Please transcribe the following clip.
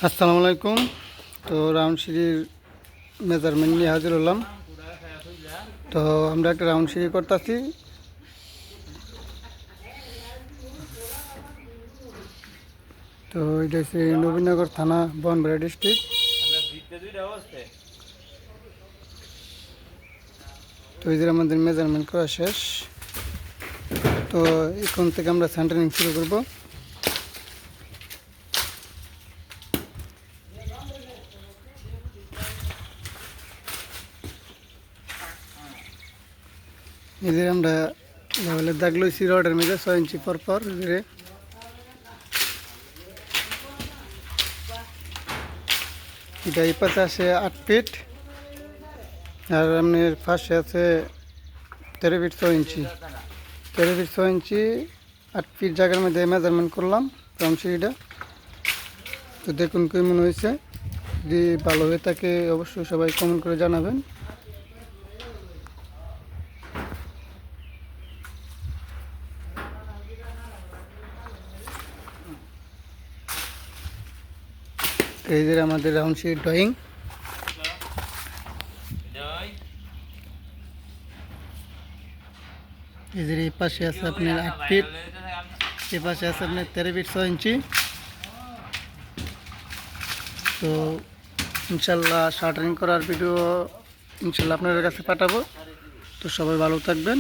আসসালামু আলাইকুম। তো রাউন্ড সিঁড়ির মেজারমেন্ট নিয়ে হাজির হলাম। তো আমরা একটা রাউন্ড সিঁড়ি করতেছি। তো এটা হচ্ছে নবীনগর থানা, বনবরা ডিস্ট্রিক্ট। তো এই যে আমাদের মেজারমেন্ট করা শেষ। তো এখন থেকে আমরা সেন্টারিং শুরু করব। এই যে আমরা লেভেলের দাগ লইছি রডের মধ্যে 6 ইঞ্চি পর পর। এটা এই পাশে আছে 8 ফিট, আর আপনার পাশে আছে 13 ফিট 6 ইঞ্চি। 13 ফিট 6 ইঞ্চি 8 ফিট জায়গার মধ্যে মেজারমেন্ট করলাম রাউন্ড সিঁড়িটা। তো দেখুন কেমন হয়েছে। যদি ভালো হয়ে থাকে অবশ্যই সবাই কমেন্ট করে জানাবেন। এই যে আমাদের রাউন্ড সিঁড়ি ড্রয়িং। এই যে এই পাশে আছে আপনার 8 ফিট, এই পাশে আছে আপনার 13 ফিট 6 ইঞ্চি। তো ইনশাল্লাহ শাটারিং করার ভিডিও ইনশাল্লাহ আপনাদের কাছে পাঠাবো। তো সবাই ভালো থাকবেন।